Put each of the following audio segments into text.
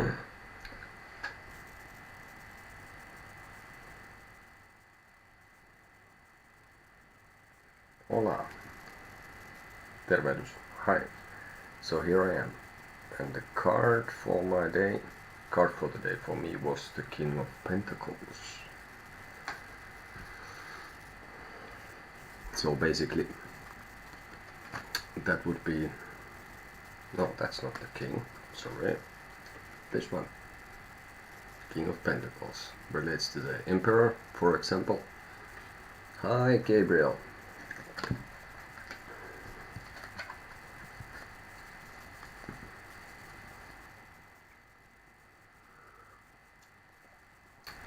Hola, tervehdys, hi. So here I am, and the card for the day for me was the King of Pentacles. So basically, that would be, no, that's not the King, sorry, this one. King of Pentacles relates to the Emperor, for example. Hi, Gabriel.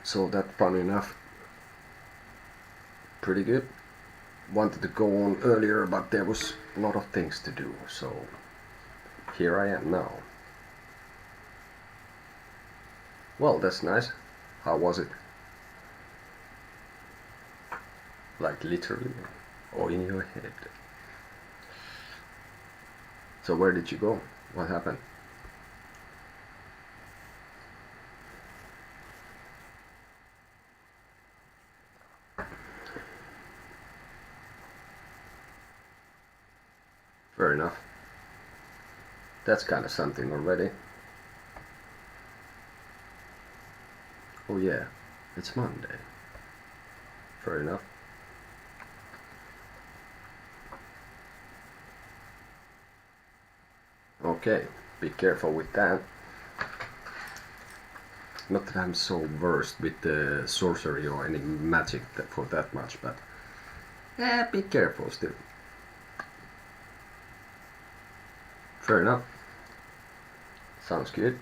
So that, fun enough, pretty good. Wanted to go on earlier, but there was a lot of things to do, so here I am now. Well, that's nice. How was it? Like literally, or in your head? So where did you go? What happened? Fair enough. That's kind of something already. Oh yeah, it's Monday. Fair enough. Okay, be careful with that. Not that I'm so versed with the sorcery or any magic for that much, but be careful still. Fair enough. Sounds good.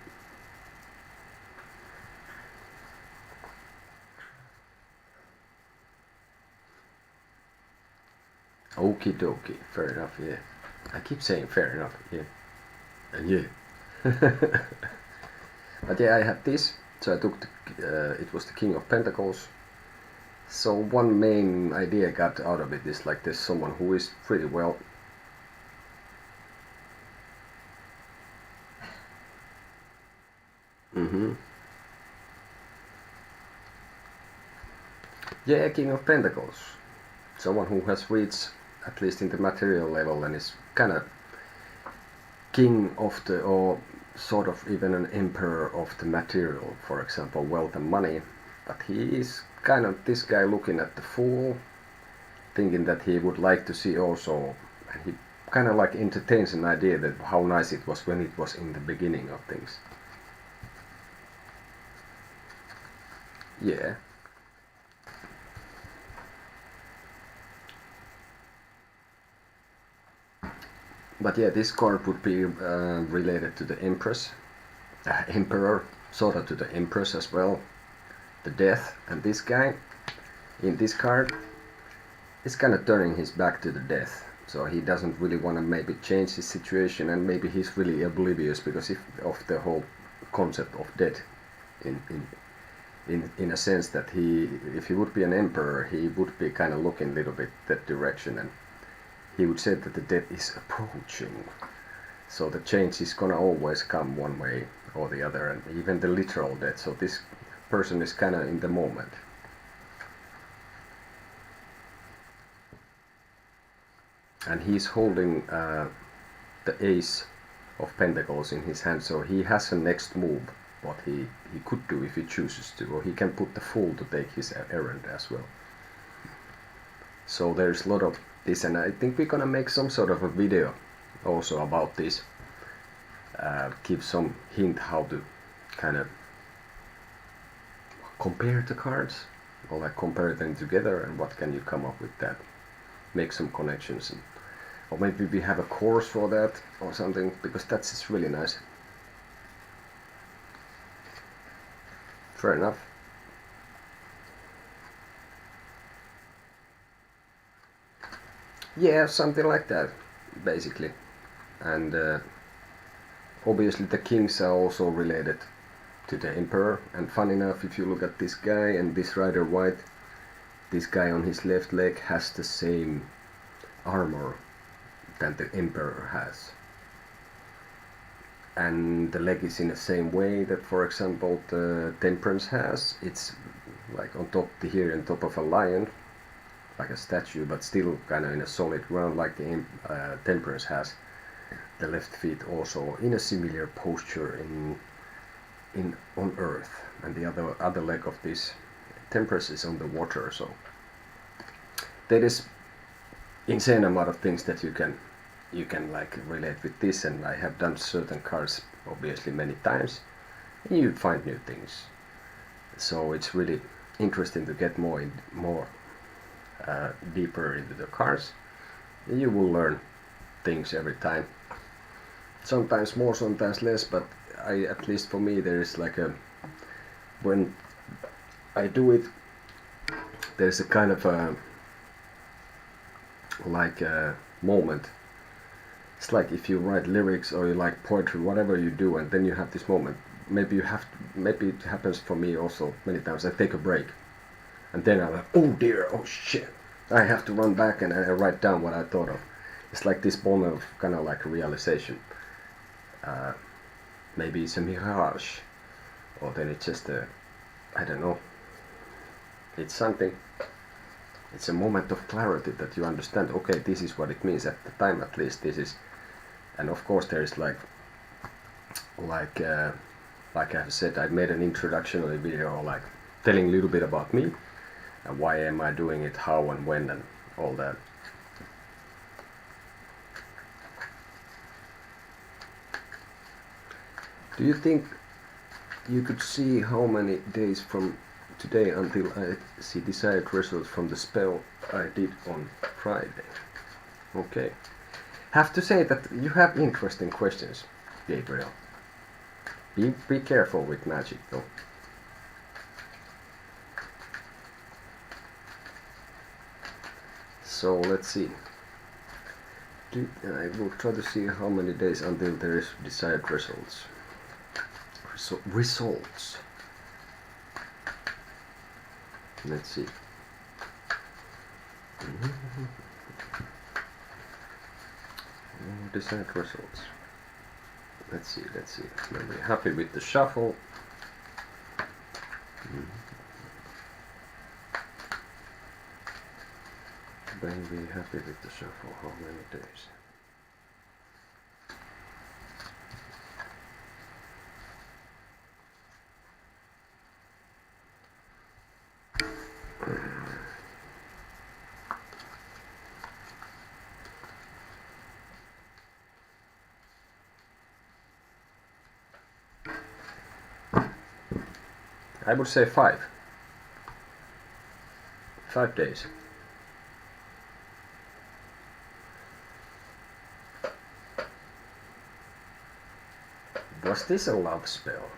Okie dokie, fair enough, yeah. I keep saying fair enough, yeah. And yeah. But yeah, I had this, so I took it was the King of Pentacles. So one main idea I got out of it is like there's someone who is pretty well yeah, King of Pentacles. Someone who has reached, at least in the material level, and is kind of king of the, or sort of even an emperor of the material, for example, wealth and money. But he is kind of this guy looking at the Fool, thinking that he would like to see also, and he kind of like entertains an idea that how nice it was when it was in the beginning of things. Yeah. But yeah, this card would be related to the Empress, Emperor, sort of to the Empress as well, the Death, and this guy in this card is kind of turning his back to the Death. So he doesn't really want to maybe change his situation, and maybe he's really oblivious because of the whole concept of death in a sense that if he would be an emperor, he would be kind of looking a little bit that direction, and he would say that the death is approaching. So the change is gonna always come one way or the other, and even the literal death. So this person is kind of in the moment. And he's holding the Ace of Pentacles in his hand, so he has a next move what he could do if he chooses to, or he can put the Fool to take his errand as well. So there's a lot of this, and I think we're gonna make some sort of a video also about this, give some hint how to kind of compare the cards, or like compare them together, and what can you come up with that, make some connections, or maybe we have a course for that or something, because that's just really nice. Fair enough. Yeah, something like that, basically. And obviously the kings are also related to the emperor, and fun enough, if you look at this guy and this Rider White, this guy on his left leg has the same armor that the emperor has. and the leg is in the same way that, for example, the temperance has. It's like on top here, on top of a lion, like a statue, but still kind of in a solid ground, like the temperance has. The left feet also in a similar posture in on earth, and the other leg of this temperance is on the water. So there is insane amount of things that you can like relate with this, and I have done certain cards obviously many times, and you find new things. So it's really interesting to get more deeper into the cards. You will learn things every time. Sometimes more, sometimes less, but at least for me, there is like when I do it, there's a kind of a moment. It's like if you write lyrics or you like poetry, whatever you do, and then you have this moment. Maybe it happens for me also many times. I take a break, and then I'm like, oh dear, oh shit, I have to run back and I write down what I thought of. It's like this moment of kind of like a realization. Maybe it's a mirage, or then it's just I don't know. It's something. It's a moment of clarity that you understand. Okay, this is what it means at the time. At least this is, and of course there is like I've said, I made an introductory video, like telling a little bit about me and why am I doing it, how and when, and all that. Do you think you could see how many days from today until I see desired results from the spell I did on Friday? Okay. Have to say that you have interesting questions, Gabriel. Be careful with magic though. So let's see. I will try to see how many days until there is desired results. Results. Let's see. Desired results. Let's see. When we're happy with the shuffle. Then we're happy with the shuffle. How many days? I would say 5. 5 days. Was this a love spell?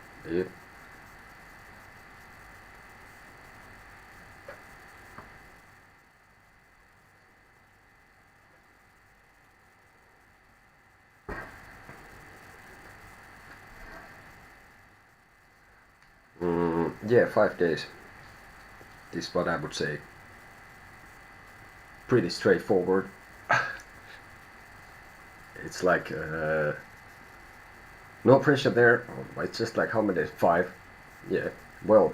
Yeah, 5 days is what I would say. Pretty straightforward. It's like no pressure there. It's just like how many days? 5. Yeah. Well.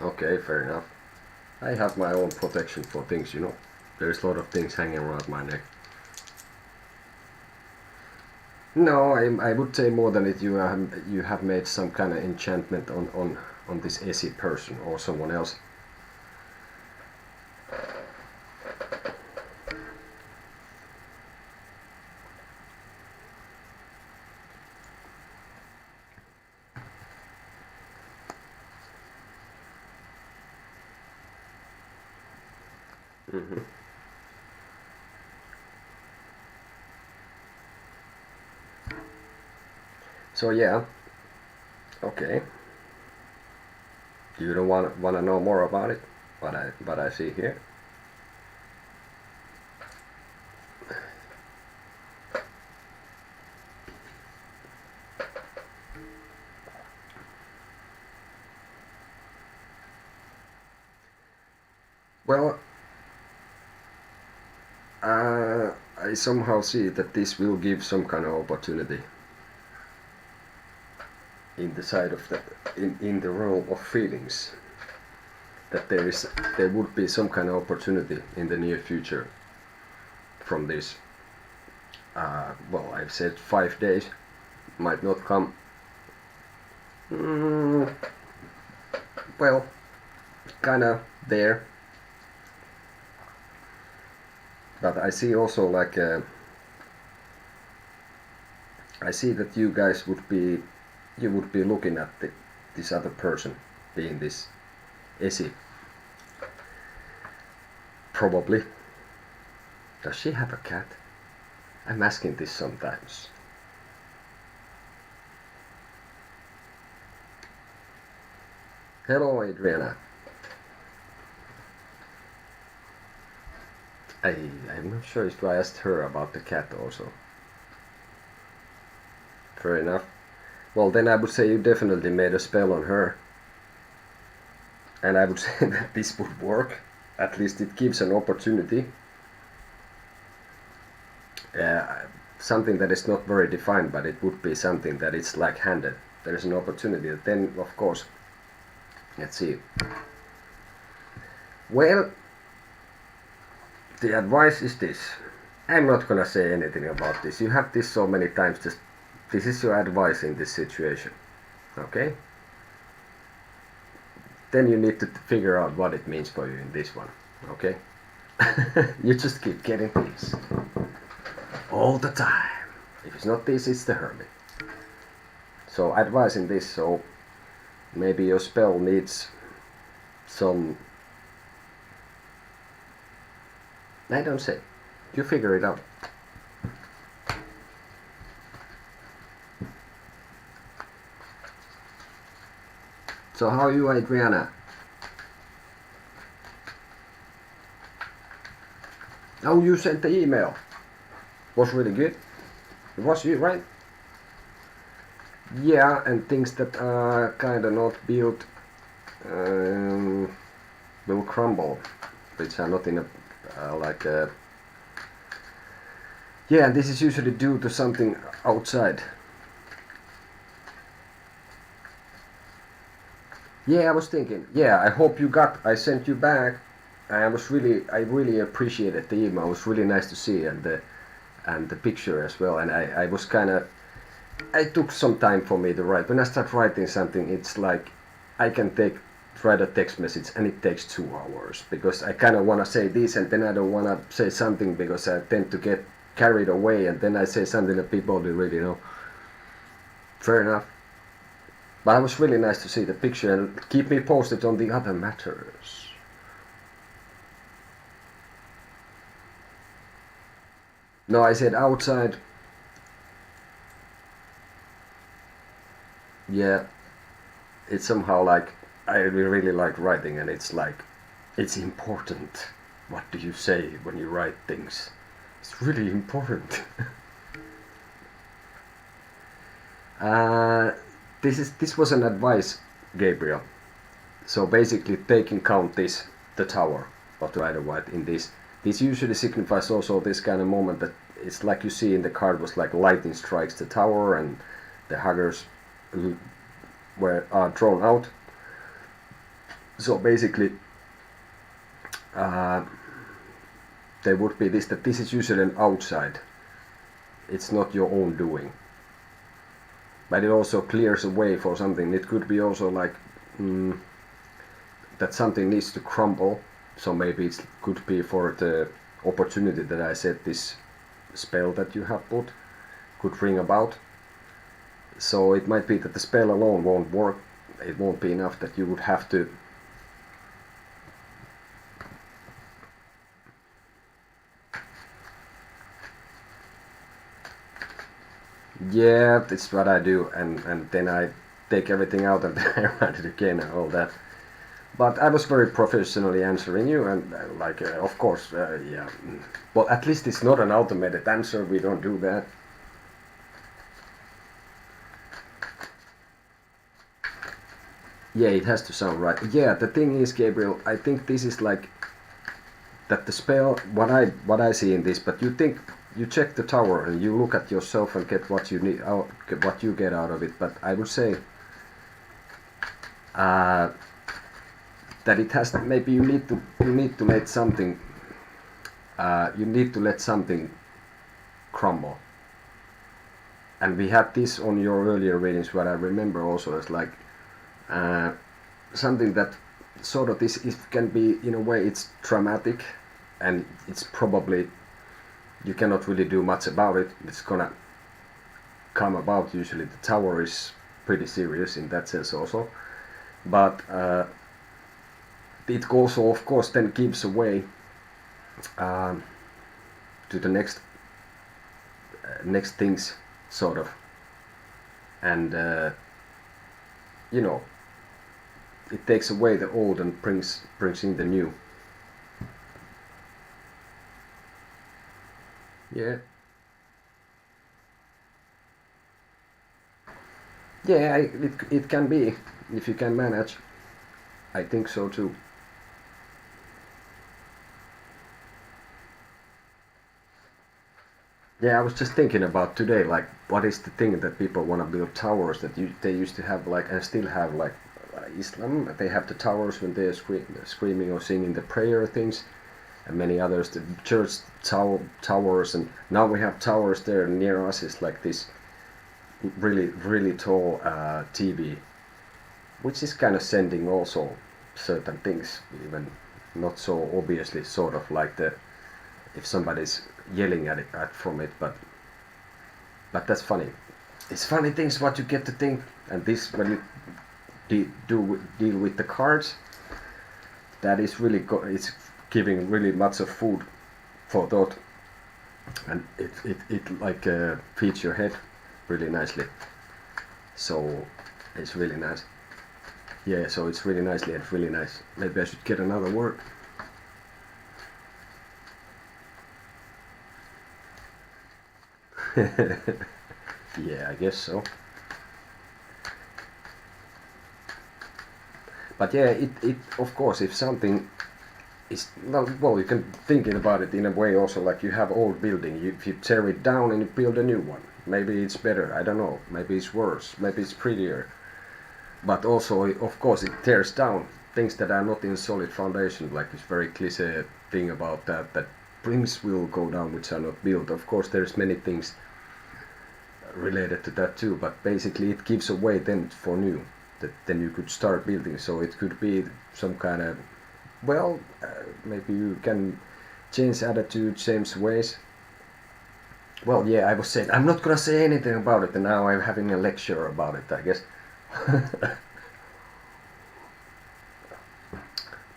Okay, fair enough. I have my own protection for things, you know. There's a lot of things hanging around my neck. No, I would say more than it. You have made some kind of enchantment on this Essie person or someone else. So yeah, okay. You don't want to know more about it, but I see here. Well, I I somehow see that this will give some kind of opportunity in the side of the in the realm of feelings, that there would be some kind of opportunity in the near future from this. Well, I've said 5 days, might not come. Well, kinda there. But I see also like I see that you guys would be looking at this other person being this Esi. Probably. Does she have a cat? I'm asking this sometimes. Hello, Adriana. I'm not sure if I asked her about the cat also. Fair enough. Well, then I would say you definitely made a spell on her. And I would say that this would work. At least it gives an opportunity. Something that is not very defined, but it would be something that is like handed. There is an opportunity. Then, of course, let's see. Well, the advice is this. I'm not gonna say anything about this. You have this so many times. Just this is your advice in this situation. Okay? Then you need to figure out what it means for you in this one. Okay? You just keep getting things. All the time. If it's not this, it's the hermit. So advice in this, so maybe your spell needs some... I don't say. You figure it out. So how are you, Adriana? Oh, you sent the email. Was really good. It was you, right? Yeah, and things that are kind of not built will crumble, which are not in a like a... Yeah, and this is usually due to something outside. Yeah, I was thinking. Yeah, I hope you got. I sent you back. I really appreciated the email. It was really nice to see, and the picture as well. And I was kind of. I took some time for me to write. When I start writing something, it's like I can write a text message, and it takes 2 hours because I kind of want to say this, and then I don't want to say something because I tend to get carried away, and then I say something that people don't really know. Fair enough. But it was really nice to see the picture, and keep me posted on the other matters. No, I said outside. Yeah, it's somehow like I really like writing, and it's like it's important. What do you say when you write things? It's really important. This was an advice, Gabriel. So basically, taking count the tower of the Rider White in this. This usually signifies also this kind of moment that it's like you see in the card was like lightning strikes the tower, and the huggers are drawn out. So basically, there would be this, that this is usually an outside. It's not your own doing. But it also clears a way for something. It could be also like that something needs to crumble. So maybe it could be for the opportunity that I said this spell that you have put could bring about. So it might be that the spell alone won't work. It won't be enough, that you would have to yeah, that's what I do, and then I take everything out and then I write it again and all that. But I was very professionally answering you, and of course, yeah. Well, at least it's not an automated answer. We don't do that. Yeah, it has to sound right. Yeah, the thing is, Gabriel, I think this is like that the spell. What I see in this, but you think you check the tower and you look at yourself and get what you need out, what you get out of it. But I would say that it has, maybe you need to let something crumble. And we had this on your earlier readings, what I remember also as like something that sort of this can be, in a way, it's traumatic, and it's probably, you cannot really do much about it. It's gonna come about. Usually the tower is pretty serious in that sense also, but it also of course then gives away to the next things sort of, and you know, it takes away the old and brings in the new. Yeah. Yeah, it can be, if you can manage. I think so too. Yeah, I was just thinking about today, like, what is the thing that people want to build towers that they used to have, like, and still have, like, Islam. They have the towers when they're screaming or singing the prayer things, and many others, the church towers, and now we have towers there near us. It's like this really tall TV, which is kind of sending also certain things, even not so obviously, sort of like the, if somebody's yelling at it from it, but that's funny. It's funny things what you get to think, and this when you deal with the cards, that is really it's giving really much of food for thought, and it like feeds your head really nicely. So it's really nice. Yeah, so it's really nicely and really nice. Maybe I should get another word. Yeah, I guess so. But yeah, it of course, if something is, well, you can think about it in a way also, like you have old building, if you tear it down and you build a new one, maybe it's better, I don't know, maybe it's worse, maybe it's prettier, but also of course it tears down things that are not in solid foundation, like this very cliche thing about that bricks will go down which are not built. Of course there's many things related to that too, but basically it gives a way then for new, that then you could start building. So it could be some kind of, well, maybe you can change attitude, change ways. Well, yeah, I was saying, I'm not gonna say anything about it, and now I'm having a lecture about it, I guess.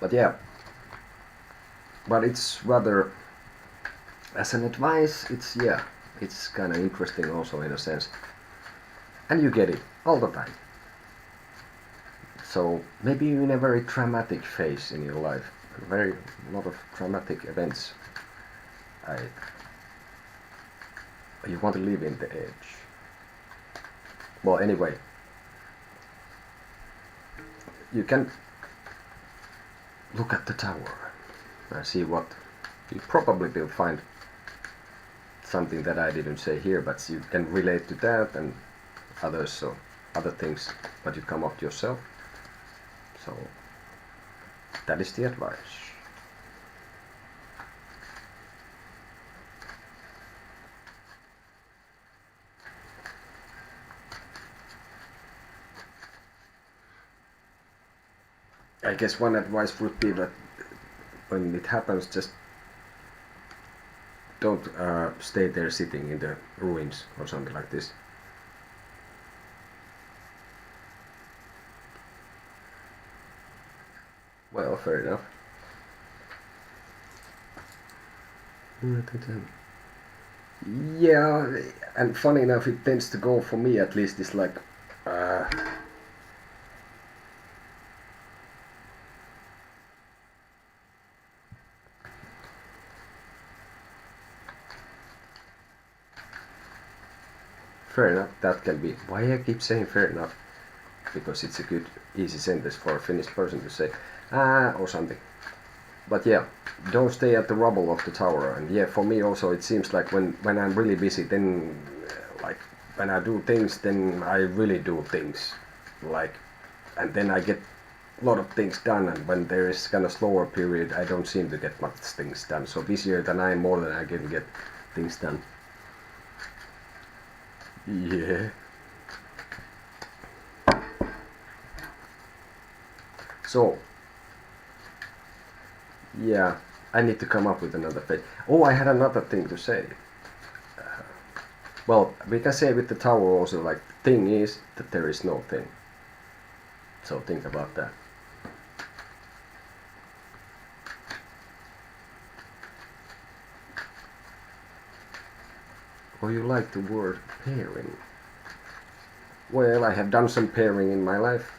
But yeah, but it's rather, as an advice, it's, yeah, it's kind of interesting also in a sense, and you get it all the time. So maybe you're in a very traumatic phase in your life, a lot of traumatic events. You want to live in the edge. Well, anyway, you can look at the tower and see what you probably will find something that I didn't say here, but you can relate to that and others, so other things, but you come up yourself. So that is the advice. I guess one advice would be that when it happens, just don't stay there sitting in the ruins or something like this. Well, fair enough. Yeah, and funny enough, it tends to go, for me at least, it's like fair enough. That can be why I keep saying fair enough, because it's a good easy sentence for a Finnish person to say or something. But yeah, don't stay at the rubble of the tower. And yeah, for me also it seems like when I'm really busy, then like when I do things, then I really do things, like, and then I get a lot of things done. And when there is kind of slower period, I don't seem to get much things done. So busier than I am, more than I can get things done. Yeah. So yeah, I need to come up with another page. Oh, I had another thing to say. Well, we can say with the tower also, like, the thing is that there is no thing. So think about that. Oh, you like the word pairing. Well, I have done some pairing in my life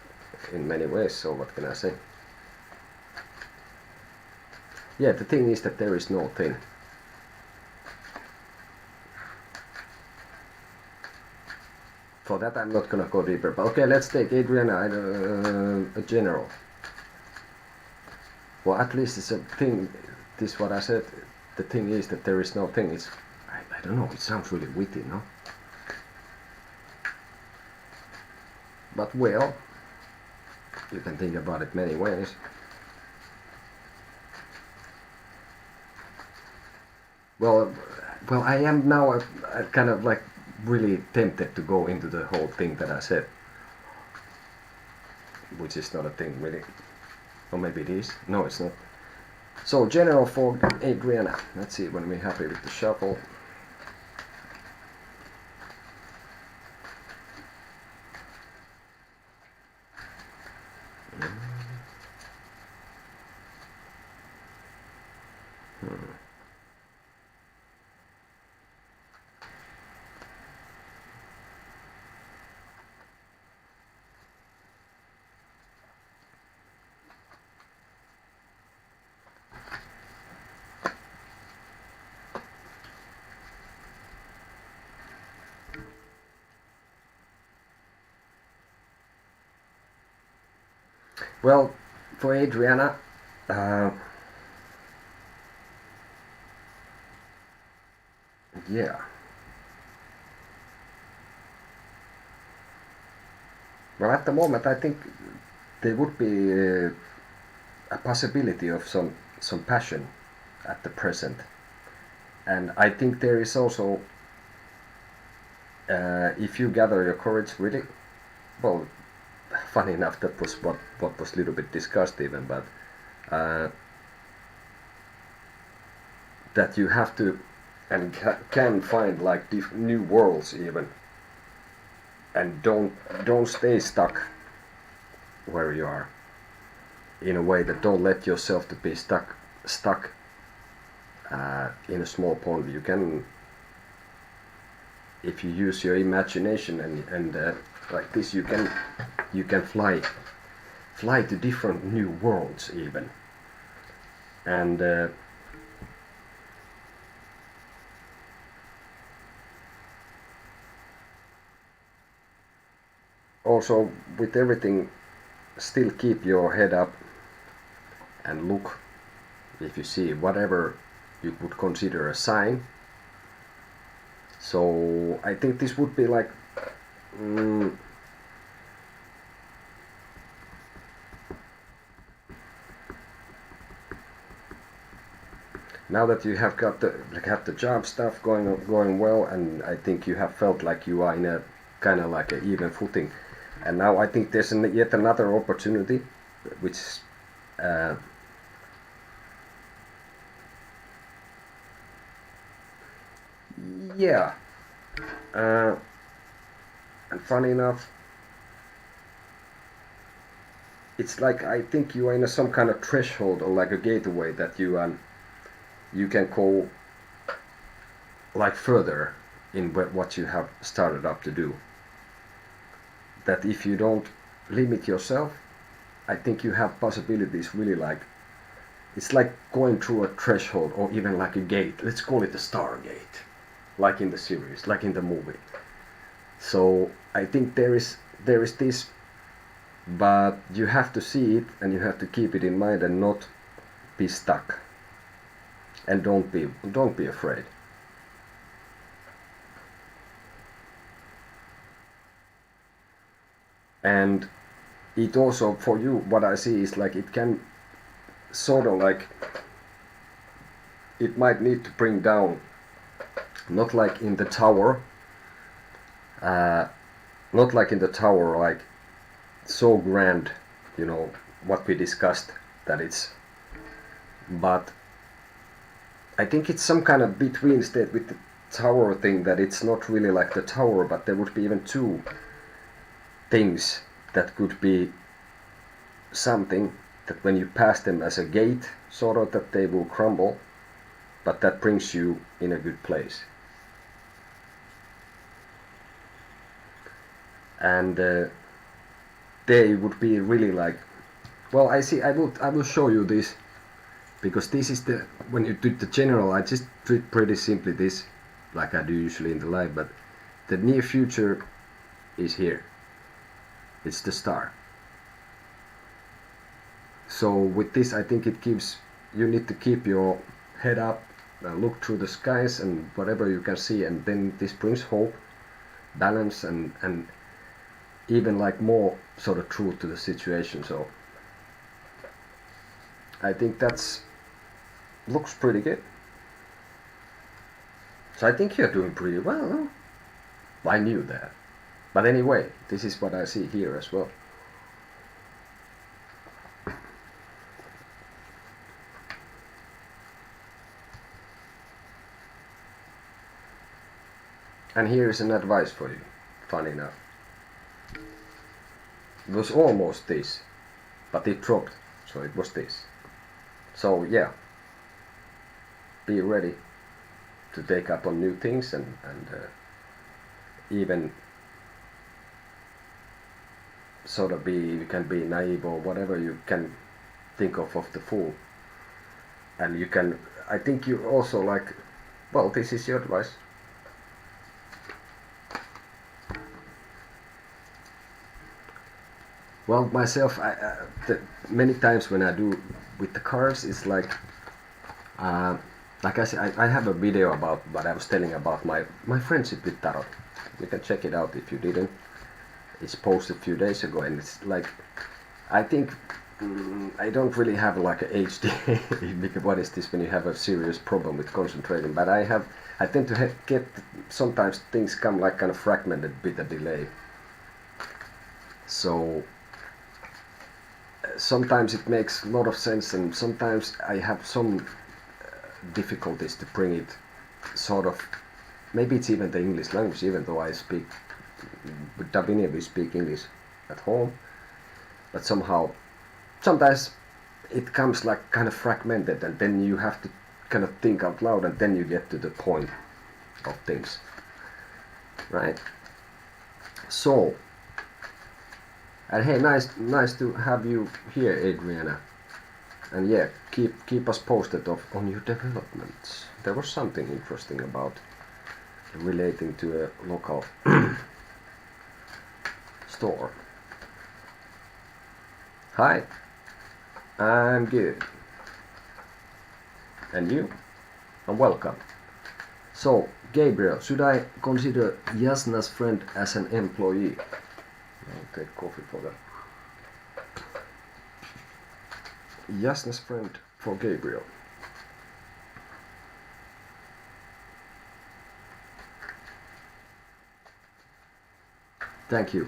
in many ways, so what can I say? Yeah, the thing is that there is no thing. For that I'm not gonna go deeper, but okay, let's take Adriana, a general. Well, at least it's a thing, this what I said, the thing is that there is no thing. It's, I don't know, it sounds really witty, no? But well, you can think about it many ways. Well, I am now kind of like really tempted to go into the whole thing that I said, which is not a thing really. Or maybe it is. No, it's not. So, general for Adriana. Let's see when we're happy with the shuffle. Well, for Adriana, yeah. Well, at the moment, I think there would be a possibility of some passion at the present, and I think there is also, if you gather your courage, really, well, funny enough, that was what was a little bit discussed even, but that you have to and can find like new worlds even, and don't stay stuck where you are, in a way that don't let yourself to be stuck in a small pond. You can, if you use your imagination and like this, you can fly to different new worlds even, and also with everything, still keep your head up and look if you see whatever you would consider a sign. So I think this would be like now that you have got the job stuff going well, and I think you have felt like you are in a kind of like an even footing, and now I think there's yet another opportunity, which yeah, and funny enough, it's like I think you are in some kind of threshold or like a gateway that you can go like further in what you have started up to do. That if you don't limit yourself, I think you have possibilities really, like it's like going through a threshold or even like a gate. Let's call it a Stargate, like in the series, like in the movie. So I think there is this, but you have to see it and you have to keep it in mind and not be stuck, and don't be afraid. And it also, for you, what I see is like it can sort of like, it might need to bring down, not like in the tower, not like in the tower, like so grand, you know, what we discussed, that it's, but I think it's some kind of between state with the tower thing, that it's not really like the tower, but there would be even two things that could be something that when you pass them as a gate, sort of that they will crumble, but that brings you in a good place. And they would be really like, well, I see, I will show you this, because this is the, when you do the general, I just treat pretty simply this, like I do usually in the live, but the near future is here. It's the star. So with this, I think it gives, you need to keep your head up, look through the skies and whatever you can see, and then this brings hope, balance, and even like more sort of truth to the situation. So I think that's looks pretty good. So I think you're doing pretty well. I knew that. But anyway, this is what I see here as well. And here is an advice for you, funny enough. It was almost this, but it dropped, so it was this. So yeah, be ready to take up on new things, and even sort of be, you can be naive or whatever you can think of the fool. And you can, I think you also like, well, this is your advice. Well, myself, many times when I do with the cards, it's like I said, I have a video about what I was telling about my friendship with tarot. You can check it out if you didn't. It's posted a few days ago, and it's like, I think I don't really have like a HD. Because what is this when you have a serious problem with concentrating? But I tend to get, sometimes things come like kind of fragmented with a delay. So sometimes it makes a lot of sense, and sometimes I have some difficulties to bring it sort of, maybe it's even the English language, even though I speak, with Davina we speak English at home, but somehow, sometimes it comes like kind of fragmented, and then you have to kind of think out loud, and then you get to the point of things, right? So, and hey, nice to have you here, Adriana. And yeah, keep us posted on your developments. There was something interesting about relating to a local store. Hi, I'm good. And you? And welcome. So, Gabriel, should I consider Jasna's friend as an employee? I'll take coffee for that. Jasna's friend for Gabriel. Thank you.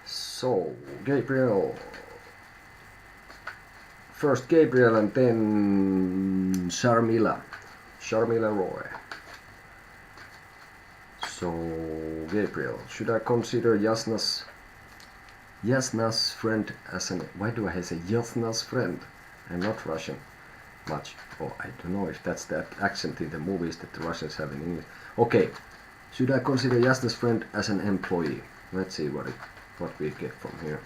So, Gabriel. First Gabriel and then Sharmila Roy. So, Gabriel, should I consider Jasna's friend as an... Why do I say Jasna's friend? I'm not Russian much. Oh, I don't know if that's the accent in the movies that the Russians have in English. Okay, should I consider Jasna's friend as an employee? Let's see what we get from here.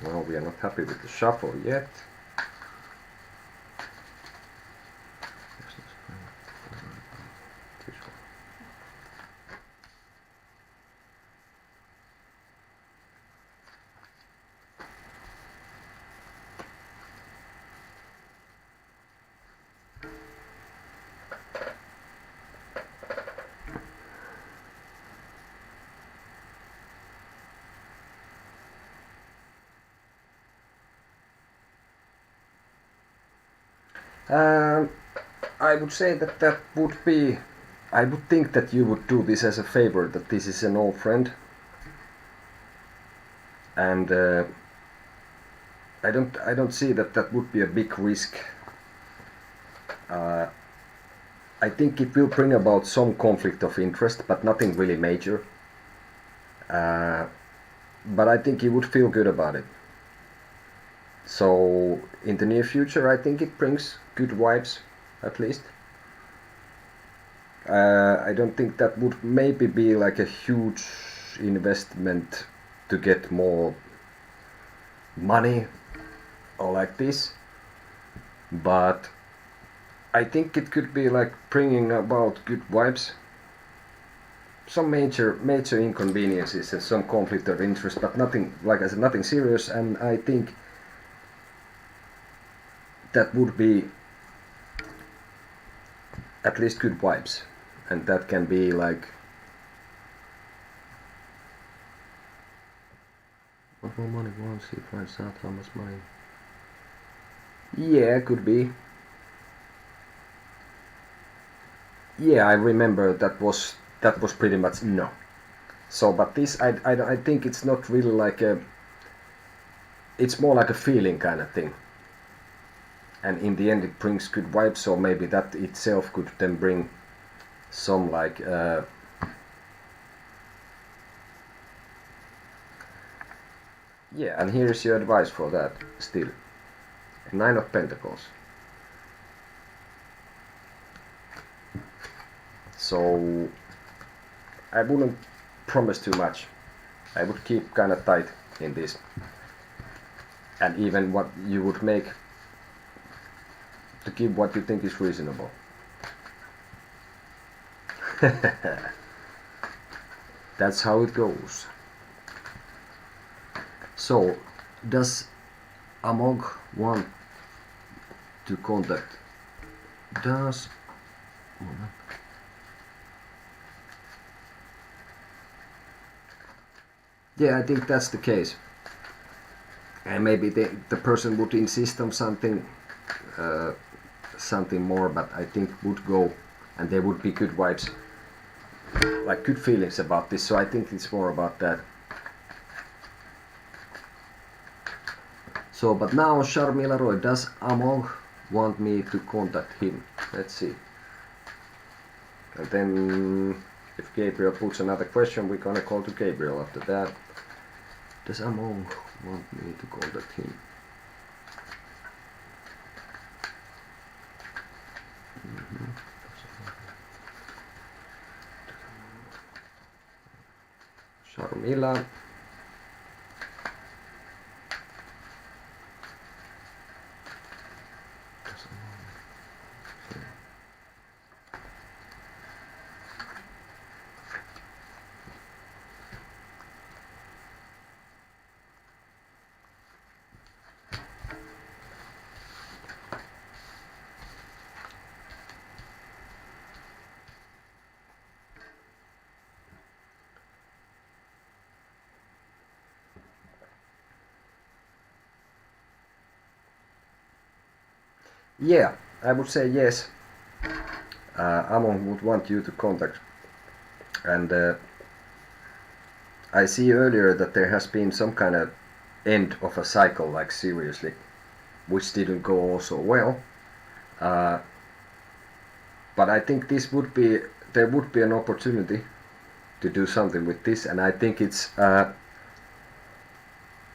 Well, we are not happy with the shuffle yet. Um, I would say that would be. I would think that you would do this as a favor. That this is an old friend, and I don't see that would be a big risk. Uh, I think it will bring about some conflict of interest, but nothing really major. Uh, but I think you would feel good about it. So in the near future, I think it brings good vibes, at least. I don't think that would maybe be like a huge investment to get more money or like this, but I think it could be like bringing about good vibes. Some major inconveniences and some conflict of interest, but nothing, like I said, nothing serious. And I think that would be at least good vibes, and that can be like what more money once he finds out how much money. Yeah, could be. Yeah, I remember that was pretty much no. So, but this I think it's not really like a. It's more like a feeling kind of thing. And in the end, it brings good vibes. So maybe that itself could then bring some like. Yeah, and here's your advice for that still. Nine of Pentacles. So I wouldn't promise too much. I would keep kind of tight in this. And even what you would make to keep what you think is reasonable. That's how it goes. So, does Amog want to contact? Does yeah, I think that's the case. And maybe the person would insist on something something more, but I think would go, and there would be good vibes, like good feelings about this. So I think it's more about that. So, but now Sharmila Roy, does Amog want me to contact him? Let's see. And then if Gabriel puts another question, we're gonna call to Gabriel after that. Does Amog want me to contact him? Sharmila. Yeah, I would say yes. Amon would want you to contact, and I see earlier that there has been some kind of end of a cycle, like seriously, which didn't go also well. But I think this would be there would be an opportunity to do something with this, and I think it's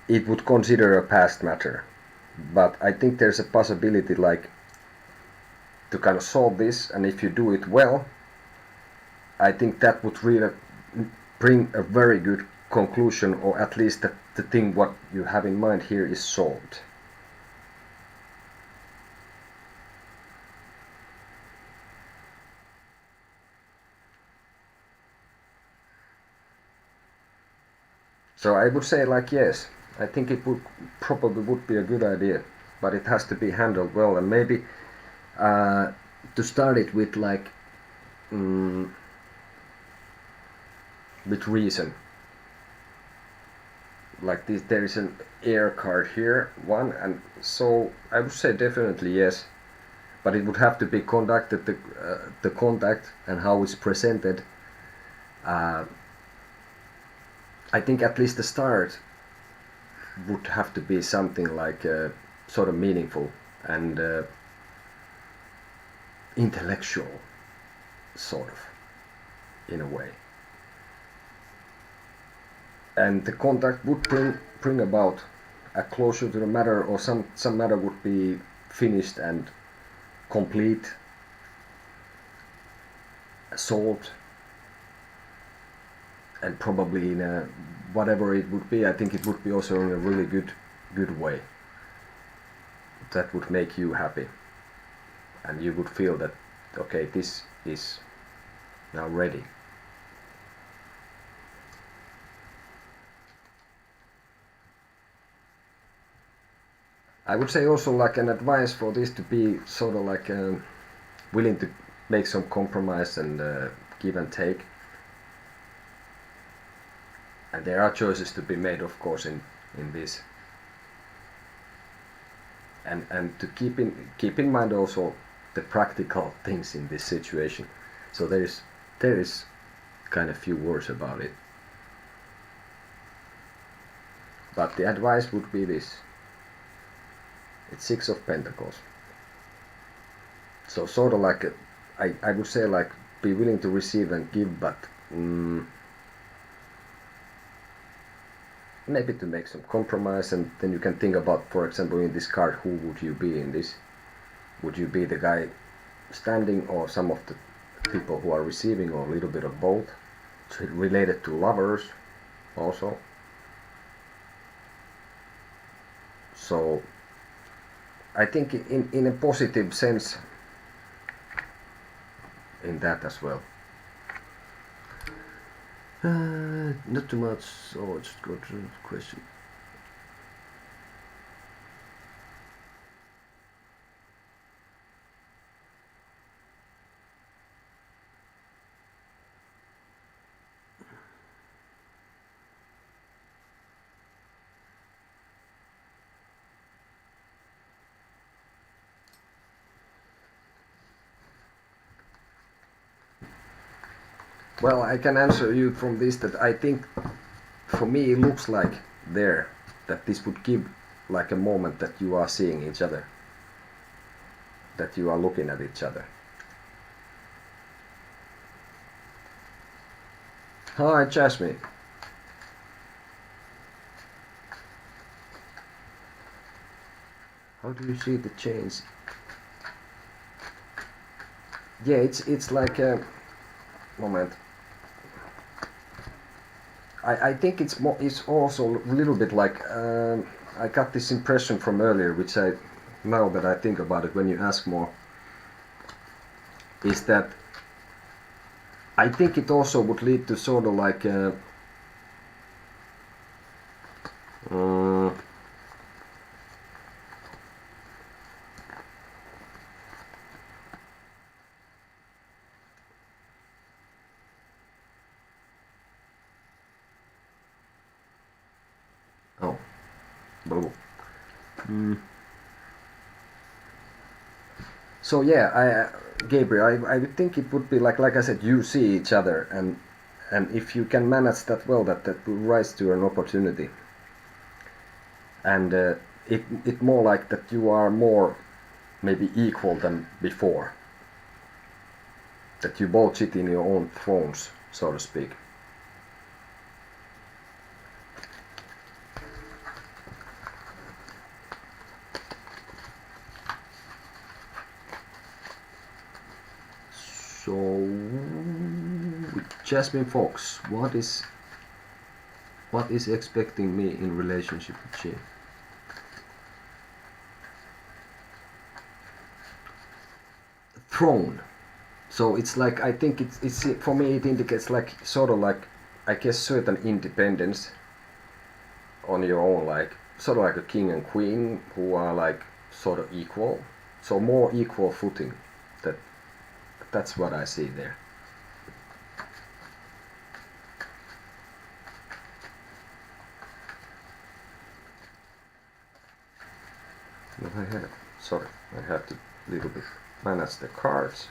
it would consider a past matter. But I think there's a possibility like to kind of solve this, and if you do it well, I think that would really bring a very good conclusion, or at least that the thing what you have in mind here is solved. So I would say like yes, I think it would probably would be a good idea, but it has to be handled well, and maybe to start it with like with reason. Like this, there is an air card here, one, and so I would say definitely yes. but it would have to be conducted, the contact and how it's presented. I think at least the start would have to be something like sort of meaningful and intellectual, sort of, in a way. And the contact would bring about a closure to the matter, or some matter would be finished and complete, solved, and probably in a whatever it would be, I think it would be also in a really good way that would make you happy, and you would feel that okay, this is now ready. I would say also like an advice for this to be sort of like willing to make some compromise and give and take. And there are choices to be made, of course, in this. And to keep in mind also the practical things in this situation. So there is kind of few words about it. But the advice would be this. It's 6 of Pentacles. So sort of like I would say like be willing to receive and give, but maybe to make some compromise, and then you can think about, for example, in this card, who would you be in this? Would you be the guy standing, or some of the people who are receiving, or a little bit of both? So related to lovers also. So I think in a positive sense in that as well. Not too much. Oh, just go to the question. Well, I can answer you from this that I think for me it looks like there that this would give like a moment that you are seeing each other, that you are looking at each other. Hi, Jasmine. How do you see the change? Yeah, it's like a moment. I think it's also a little bit like I got this impression from earlier, which I now that I think about it, when you ask more, is that I think it also would lead to sort of like oh, blue. So yeah, Gabriel, I would think it would be like I said, you see each other, and if you can manage that well, that will rise to an opportunity, and it more like that you are more maybe equal than before, that you both sit in your own thrones, so to speak. So, Jasmine Fox, what is expecting me in relationship with Jim? Throne. So it's like, I think it's for me it indicates like sort of like, I guess, certain independence on your own, like sort of like a king and queen who are like sort of equal. So more equal footing. That's what I see there. But I have to little bit manage the cards.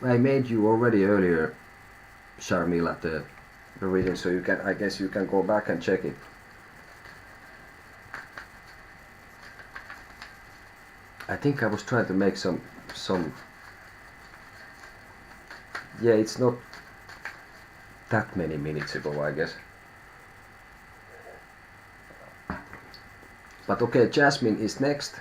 I made you already earlier, Sharmila, the reading, so you can, I guess you can go back and check it. I think I was trying to make some yeah, it's not that many minutes ago, I guess. But okay, Jasmine is next.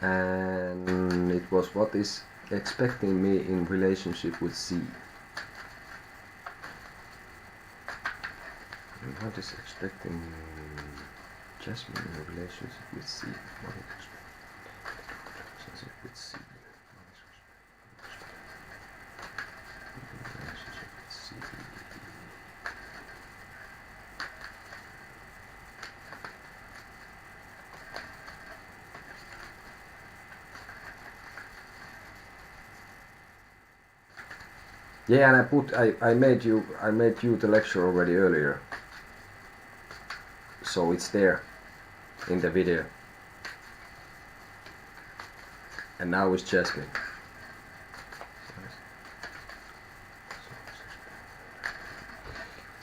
And it was what is expecting me in relationship with C. What is expecting Jasmine in a relationship with C? What is expecting relationship with C? Relationship with C. Yeah, and I made you the lecture already earlier. So it's there in the video. And now it's Jasmine.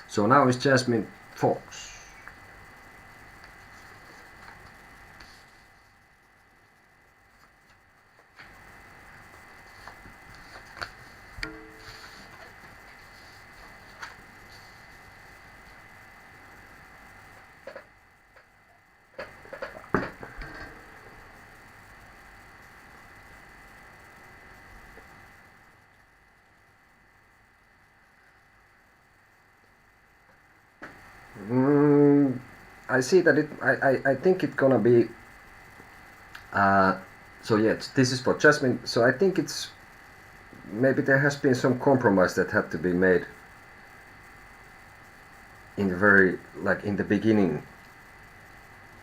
So now it's Jasmine Fox. I see that I think it's gonna be so yeah, this is for Jasmine. So I think it's maybe there has been some compromise that had to be made in the very, like in the beginning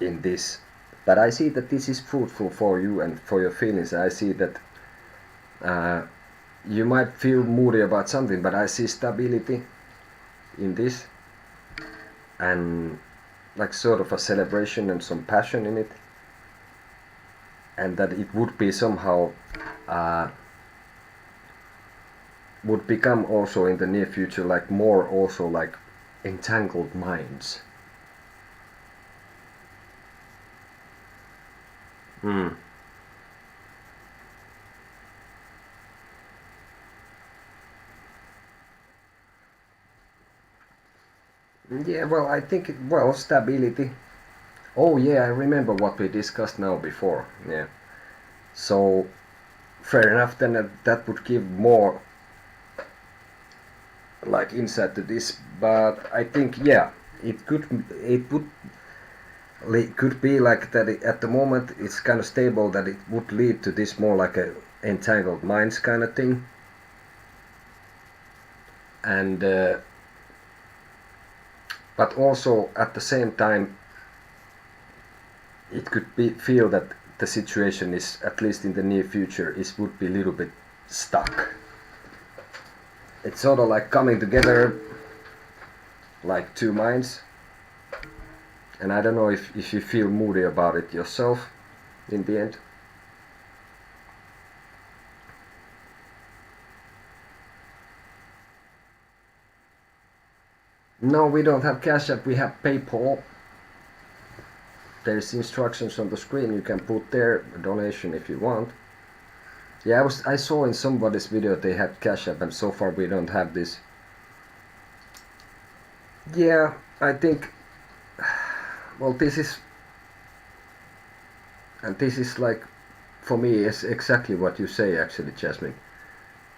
in this, but I see that this is fruitful for you and for your feelings. I see that you might feel moody about something, but I see stability in this and like sort of a celebration and some passion in it, and that it would be somehow would become also in the near future like more also like entangled minds. Yeah, well, I think well, stability. Oh yeah, I remember what we discussed now before. Yeah. So fair enough, then that would give more like insight to this, but I think yeah, it could be like that at the moment it's kind of stable, that it would lead to this more like a entangled minds kind of thing, and but also at the same time it could be feel that the situation is, at least in the near future, is would be a little bit stuck. It's sort of like coming together like two minds, and I don't know if you feel moody about it yourself in the end. No, we don't have Cash App, we have PayPal. There's instructions on the screen, you can put there a donation if you want. Yeah, I saw in somebody's video they had Cash App, and so far we don't have this. Yeah, I think, well, this is like, for me, is exactly what you say actually, Jasmine,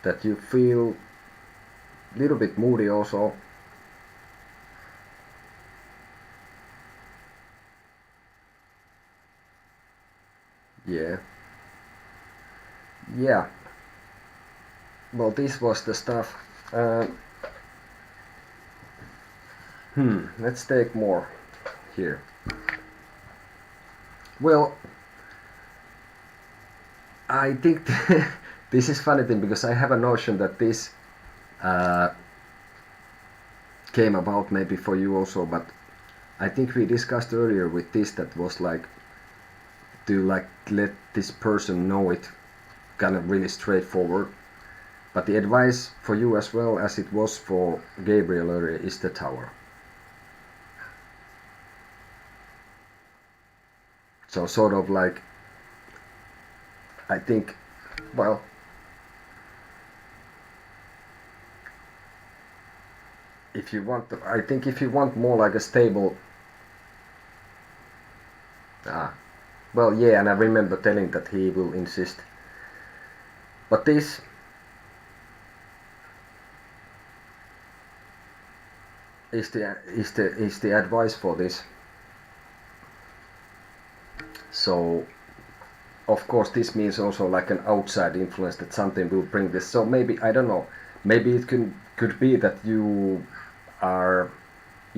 that you feel a little bit moody also. Yeah. Yeah. Well, this was the stuff. Let's take more here. Well, I think this is funny thing because I have a notion that this came about maybe for you also, but I think we discussed earlier with this that was like to like let this person know it kind of really straightforward. But the advice for you as well as it was for Gabriel earlier is the tower. So sort of like, I think, well, if you want, I think if you want more like a stable, well, yeah, and I remember telling that he will insist. But this is the advice for this. So of course this means also like an outside influence that something will bring this. So maybe, I don't know, maybe it could be that you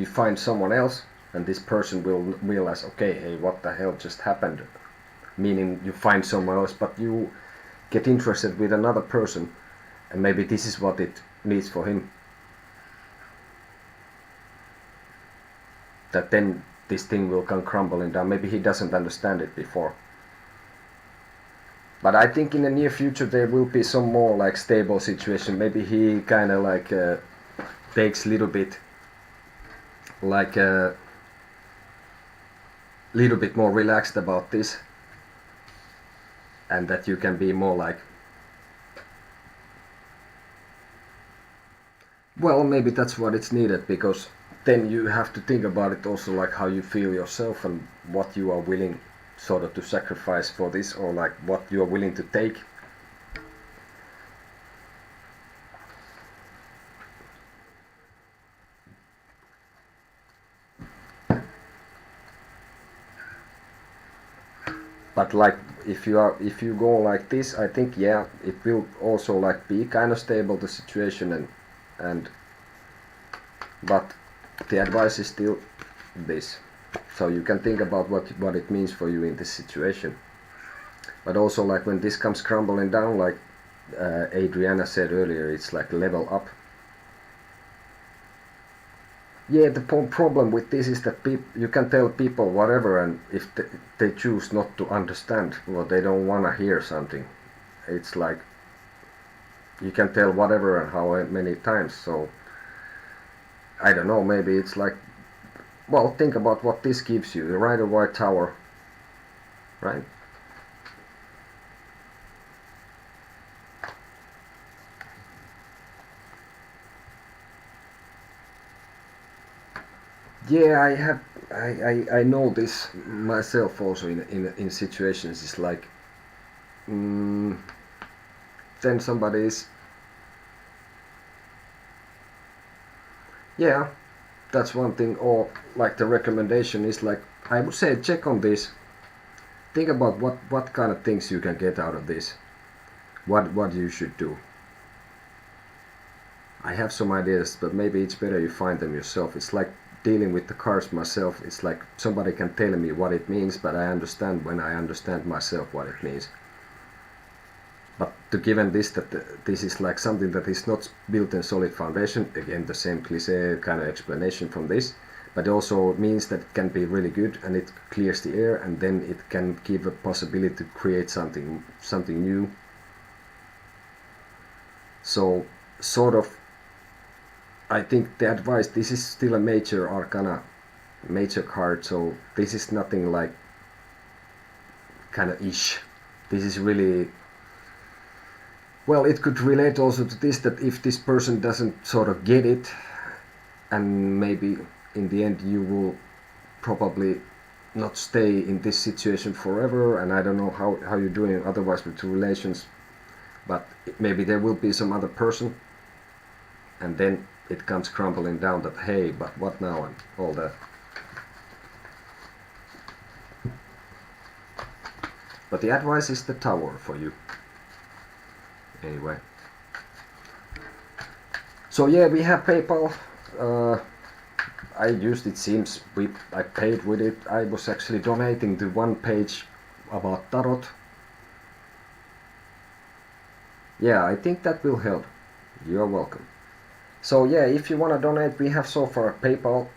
find someone else and this person will realize, okay, hey, what the hell just happened? Meaning you find someone else, but you get interested with another person, and maybe this is what it needs for him. That then this thing will come crumbling down. Maybe he doesn't understand it before. But I think in the near future there will be some more like stable situation. Maybe he kind of like takes a little bit like little bit more relaxed about this, and that you can be more like, well, maybe that's what it's needed, because then you have to think about it also like how you feel yourself and what you are willing sort of to sacrifice for this, or like what you are willing to take. But like if you go like this, I think, yeah, it will also like be kind of stable, the situation, and but the advice is still this. So you can think about what it means for you in this situation. But also like when this comes crumbling down, like Adriana said earlier, it's like level up. Yeah, the problem with this is that you can tell people whatever, and if they choose not to understand, or they don't want to hear something, it's like you can tell whatever and how many times. So I don't know, maybe it's like, well, think about what this gives you. The Rider White Tower, right? Yeah, I know this myself also in situations. It's like then somebody is, yeah, that's one thing. Or like the recommendation is like, I would say check on this. Think about what kind of things you can get out of this. What you should do. I have some ideas, but maybe it's better you find them yourself. It's like dealing with the cards myself. It's like somebody can tell me what it means, but I understand when I understand myself what it means. But to given this, that this is like something that is not built in solid foundation, again the same cliche kind of explanation from this, but it also means that it can be really good and it clears the air, and then it can give a possibility to create something new. So sort of, I think the advice, this is still a major arcana, major card, so this is nothing like kind of ish. This is really, well, it could relate also to this, that if this person doesn't sort of get it, and maybe in the end you will probably not stay in this situation forever, and I don't know how you're doing otherwise with relations, but maybe there will be some other person, and then it comes crumbling down that, hey, but what now, and all that. But the advice is the Tower for you. Anyway. So yeah, we have PayPal. I used it seems I paid with it. I was actually donating to one page about tarot. Yeah, I think that will help. You're welcome. So yeah, if you want to donate, we have so far PayPal.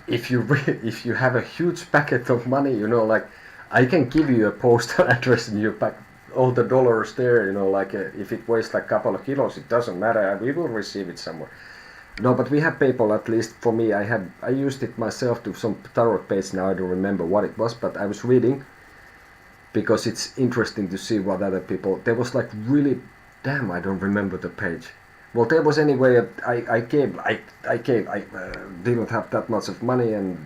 If you if you have a huge packet of money, you know, like I can give you a postal address and you pack all the dollars there, you know, like if it weighs like a couple of kilos, it doesn't matter. We will receive it somewhere. No, but we have PayPal. At least for me, I used it myself to some tarot page. Now I don't remember what it was, but I was reading because it's interesting to see what other people. There was like really, damn, I don't remember the page. Well, there was anyway. I didn't have that much of money and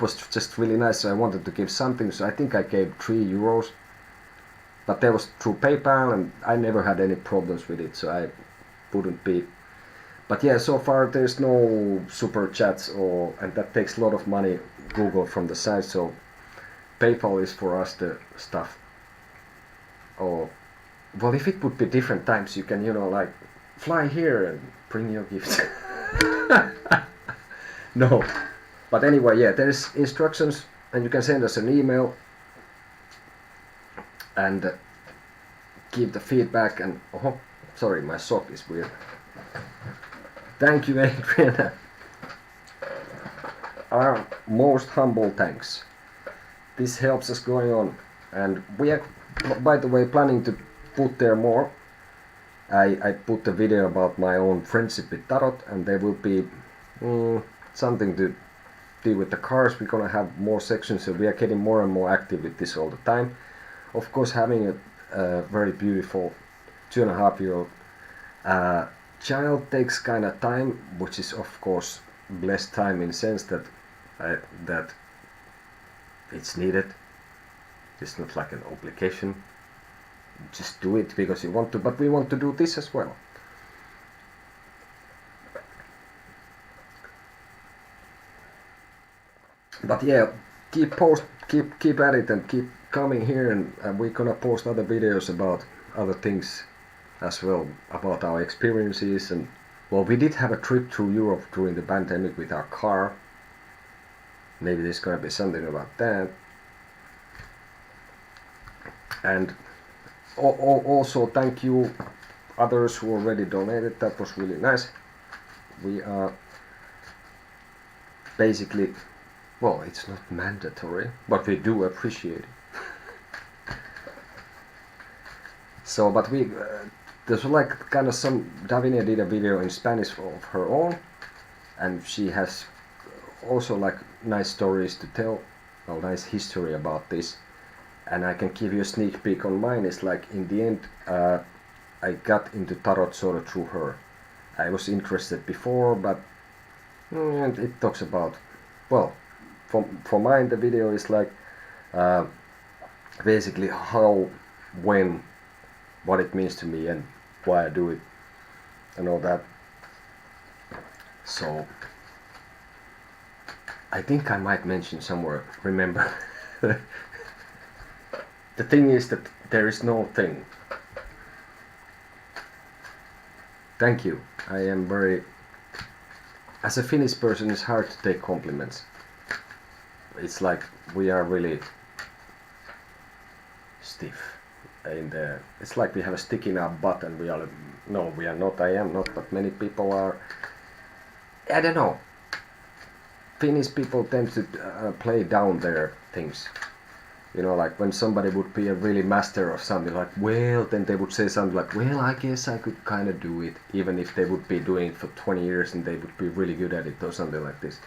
was just really nice. So I wanted to give something. So I think I gave €3, but that was through PayPal, and I never had any problems with it. So I wouldn't be. But yeah, so far there's no super chats and that takes a lot of money. Google from the site. So PayPal is for us the stuff. Or well, if it would be different times, you can, you know, like fly here and bring your gifts. No, but anyway, yeah, there's instructions, and you can send us an email and give the feedback. And oh, sorry, my sock is weird. Thank you, Adriana. Our most humble thanks. This helps us going on, and we are, by the way, planning to put there more. I put a video about my own friendship with tarot, and there will be something to do with the cards. We're gonna have more sections, so we are getting more and more active with this all the time. Of course, having a very beautiful 2.5-year-old child takes kind of time, which is of course less time in the sense that that it's needed. It's not like an obligation. Just do it because you want to, but we want to do this as well. But yeah, keep at it and keep coming here, and we're gonna post other videos about other things as well, about our experiences. And well, we did have a trip through Europe during the pandemic with our car. Maybe there's gonna be something about that. And also thank you others who already donated. That was really nice. We are basically, well, it's not mandatory, but we do appreciate it. So, but we there's like kind of some, Davina did a video in Spanish of her own, and she has also like nice stories to tell, a nice history about this. And I can give you a sneak peek on mine. It's like in the end I got into tarot sort of through her. I was interested before, but it talks about, well, for mine the video is like basically how, when, what it means to me and why I do it and all that. So I think I might mention somewhere, remember. The thing is that there is no thing. Thank you. I am very, as a Finnish person, it's hard to take compliments. It's like we are really stiff. It's like we have a stick in our butt and we are, no, we are not, I am not, but many people are, I don't know. Finnish people tend to play down their things. You know, like when somebody would be a really master of something, like, well, then they would say something like, well, I guess I could kind of do it, even if they would be doing it for 20 years and they would be really good at it or something like this.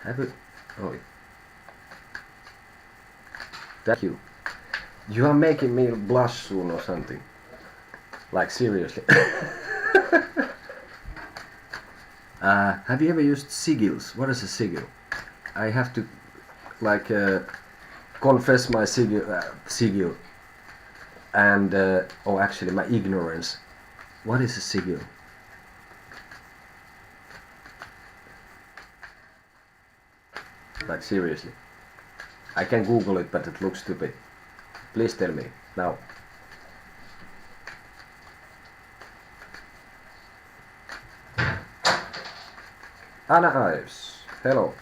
Have it. Oh, thank you. You are making me blush soon or something. Like seriously. Have you ever used sigils? What is a sigil? I have to like confess my sigil and oh, actually my ignorance. What is a sigil? Like seriously. I can Google it, but it looks stupid. Please tell me now. Anna Ives, hello.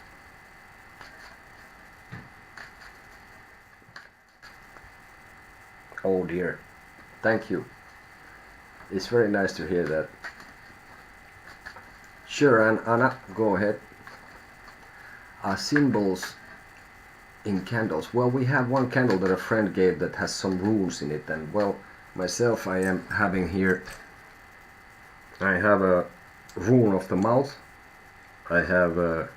Oh dear, thank you. It's very nice to hear that. Sure, and Anna, go ahead. Symbols in candles. Well, we have one candle that a friend gave that has some runes in it, and well, myself I am having here, I have a rune of the mouth, I have a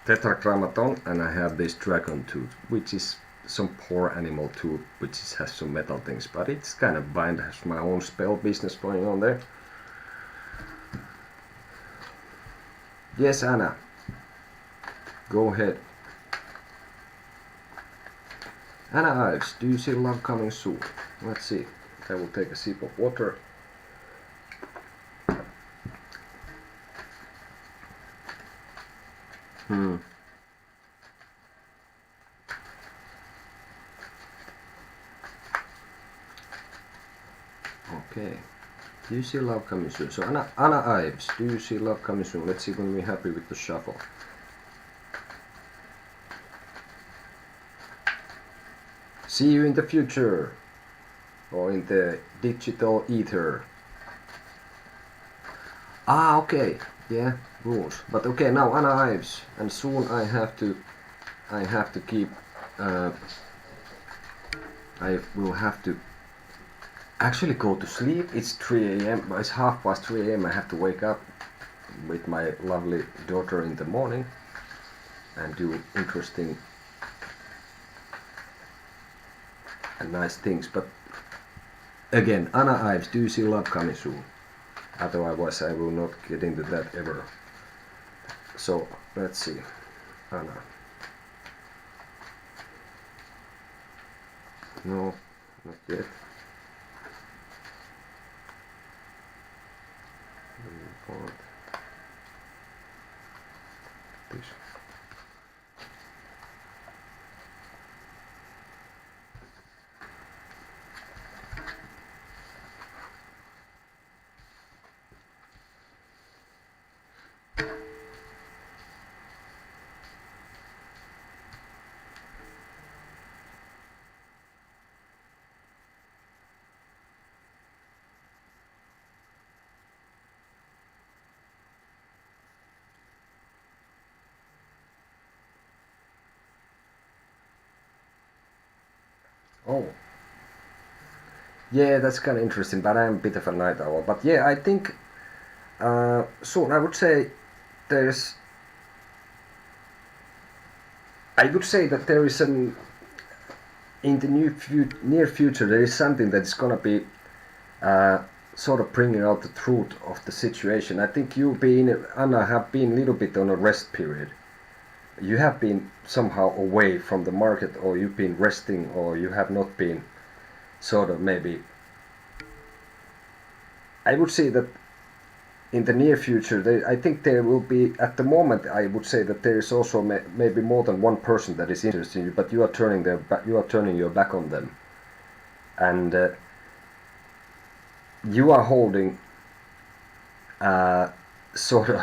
tetragrammaton, and I have this dragon tooth, which is some poor animal tooth, which has some metal things, but it's kind of bind, has my own spell business going on there. Yes, Anna, go ahead. Anna Ives, do you see love coming soon? Let's see. I will take a sip of water. Okay. Do you see love coming soon? So Anna Ives, do you see love coming soon? Let's see when we're happy with the shuffle. See you in the future, or in the digital ether. Ah, okay, yeah, rules. But okay, now Anna Ives, and soon I have to keep. I will have to actually go to sleep. It's 3 a.m. It's 3:30 a.m. I have to wake up with my lovely daughter in the morning and do interesting and nice things. But again, Anna Ives, do you see love coming soon? Otherwise I will not get into that ever. So let's see, Anna. No, not yet. This. Oh, yeah, that's kind of interesting, but I'm a bit of a night owl. But yeah, I think soon I would say there's. I would say that there is an in the near future there is something that's gonna be sort of bringing out the truth of the situation. I think you Anna have been a little bit on a rest period. You have been somehow away from the market, or you've been resting, or you have not been sort of maybe. I would say that in the near future, I think there will be, at the moment, I would say that there is also maybe more than one person that is interested in you, but you are turning your back on them, and you are holding sort of,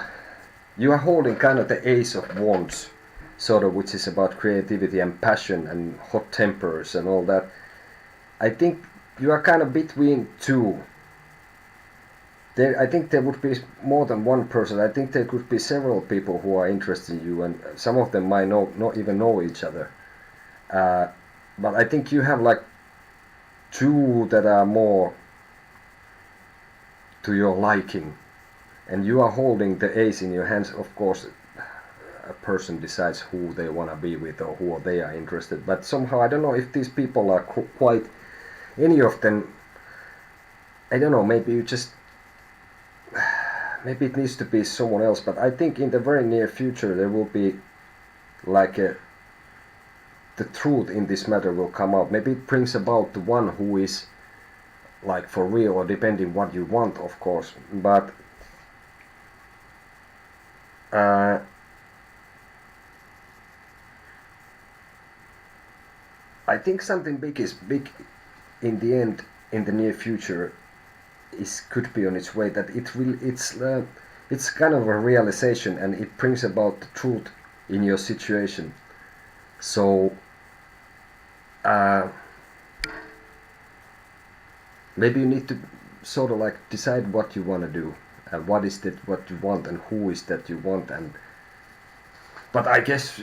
you are holding kind of the Ace of Wands, sort of, which is about creativity and passion and hot tempers and all that. I think you are kind of between two. I think there would be more than one person. I think there could be several people who are interested in you, and some of them might not even know each other. But I think you have like two that are more to your liking, and you are holding the ace in your hands. Of course, a person decides who they want to be with or who they are interested. But somehow I don't know if these people are quite any of them. I don't know. Maybe you just. Maybe it needs to be someone else, but I think in the very near future there will be like the truth in this matter will come out. Maybe it brings about the one who is like for real, or depending what you want, of course. But I think something big is big in the end, in the near future, is could be on its way. That it's kind of a realization, and it brings about the truth in your situation. So uh, maybe you need to sort of like decide what you want to do, and what is that what you want, and who is that you want. And but I guess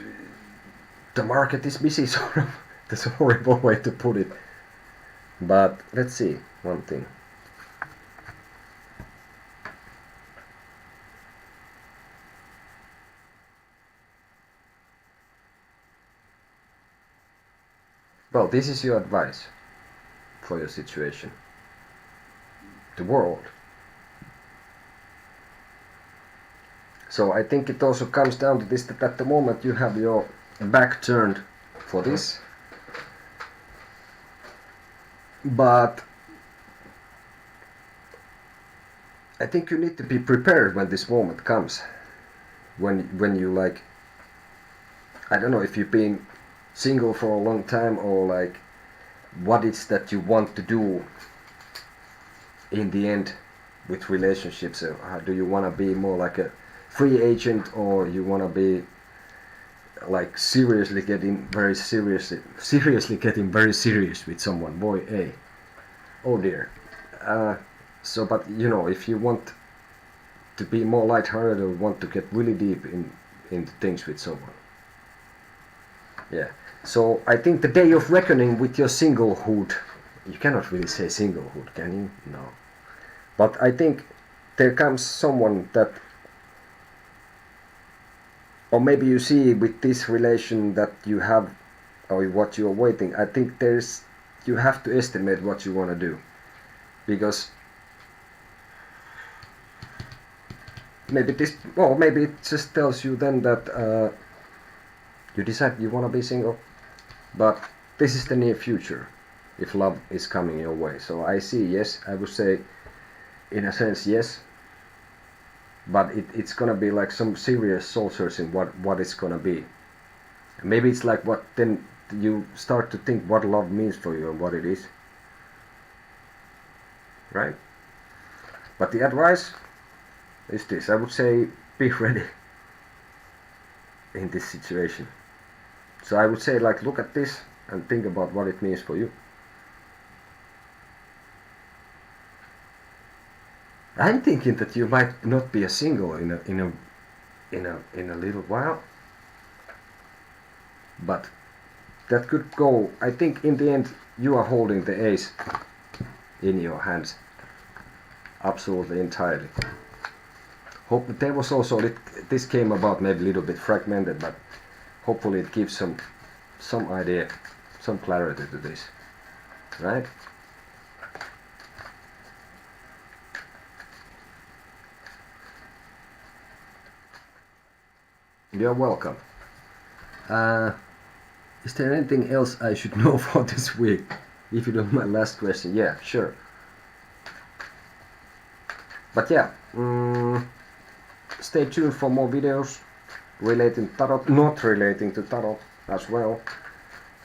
the market is busy, sort of. That's a horrible way to put it. But let's see one thing. Well, this is your advice for your situation. The world. So I think it also comes down to this, that at the moment you have your back turned for this. But I think you need to be prepared when this moment comes. When you like, I don't know if you've been single for a long time, or like what it's that you want to do in the end with relationships. Do you want to be more like a free agent, or you want to be like seriously getting very serious with someone? Boy, hey, oh dear. So but you know, if you want to be more lighthearted, or want to get really deep into things with someone, yeah. So I think the day of reckoning with your singlehood, you cannot really say singlehood, can you? No. But I think there comes someone that, or maybe you see with this relation that you have, or what you are waiting. I think you have to estimate what you want to do, because maybe maybe it just tells you then that you decide you want to be single, but this is the near future, if love is coming your way. So I see, yes, I would say, in a sense, yes, but it's gonna be like some serious soul searching what it's gonna be. Maybe it's like what then you start to think what love means for you and what it is, right? But the advice is this: I would say be ready in this situation. So I would say, like, look at this and think about what it means for you. I'm thinking that you might not be a single in a little while, but that could go. I think in the end you are holding the ace in your hands, absolutely entirely. Hope there was also this came about maybe a little bit fragmented, but hopefully it gives some idea, some clarity to this, right? You're welcome. Is there anything else I should know for this week? If you don't mind, last question. Yeah, sure. But yeah, stay tuned for more videos relating to tarot, not relating to tarot as well.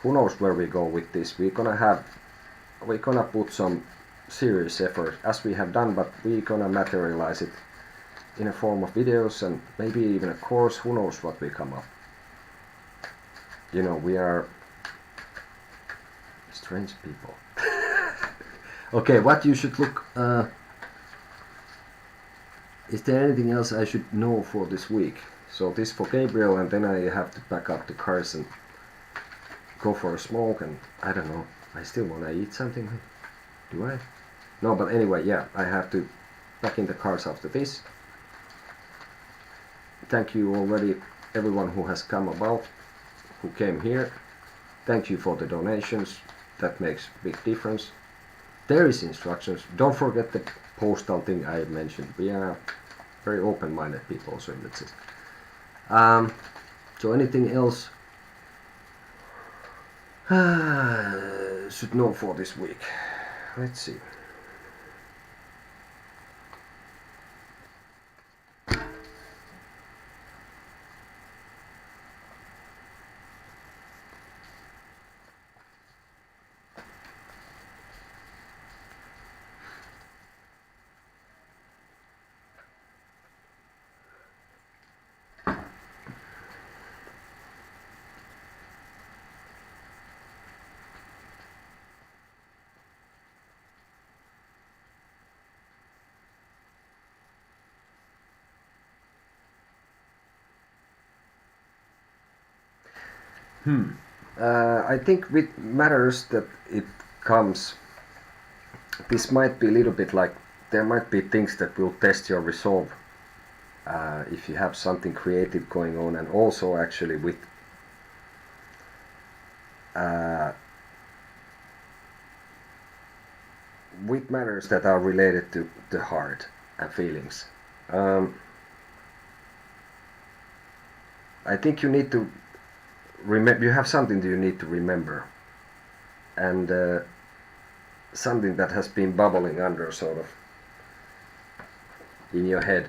Who knows where we go with this? We're gonna put some serious effort, as we have done, but we're gonna materialize it in a form of videos and maybe even a course. Who knows what we come up. You know, we are strange people. Okay, what you should look. Is there anything else I should know for this week? So this for Gabriel, and then I have to pack up the cars and go for a smoke, and I don't know. I still want to eat something. Do I? No, but anyway, yeah, I have to pack in the cars after this. Thank you already, everyone who has come about, who came here. Thank you for the donations. That makes a big difference. There is instructions. Don't forget the postal thing I mentioned. We are very open-minded people also in that sense. So anything else should know for this week? Let's see. I think with matters that it comes, this might be a little bit like there might be things that will test your resolve if you have something creative going on, and also actually uh, with matters that are related to the heart and feelings. I think you need to remember. You have something that you need to remember, and something that has been bubbling under, sort of, in your head.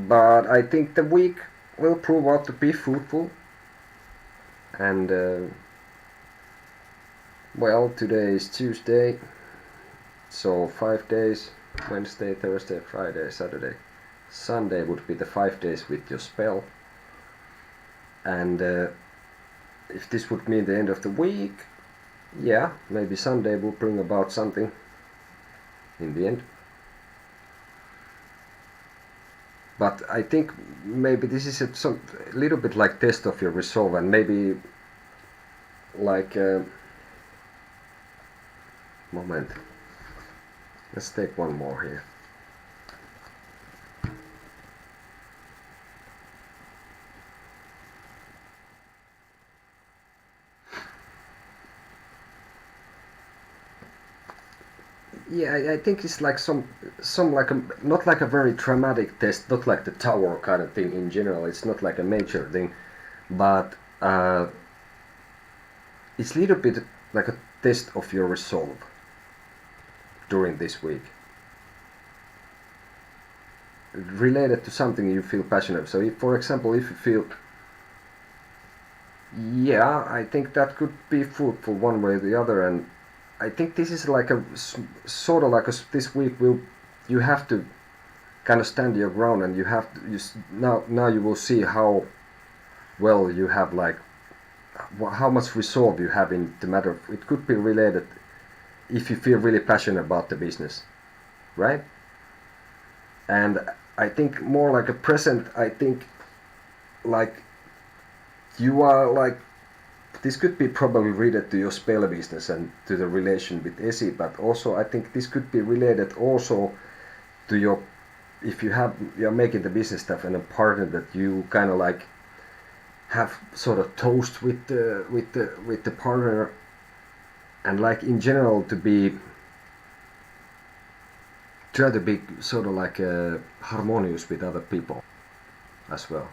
But I think the week will prove out to be fruitful, and well, today is Tuesday, so 5 days: Wednesday, Thursday, Friday, Saturday, Sunday would be the 5 days with your spell. And if this would mean the end of the week, yeah, maybe Sunday will bring about something in the end. But I think maybe this is a little bit like test of your resolve, and maybe like moment. Let's take one more here. Yeah, I think it's like some like a not like a very dramatic test, not like the tower kind of thing in general. It's not like a major thing, but it's a little bit like a test of your resolve during this week, related to something you feel passionate. So, if, for example, if you feel, yeah, I think that could be fruitful one way or the other, and I think this is like a sort of like this week will you have to kind of stand your ground, and you have to now you will see how well you have, like how much resolve you have in the matter. It could be related if you feel really passionate about the business, right? And I think more like a present. I think like you are like this could be probably related to your spell business and to the relation with Esi, but also I think this could be related also to your, if you're making the business stuff and a partner that you kind of like have sort of toast with the partner, and like in general to be try to be sort of like harmonious with other people as well.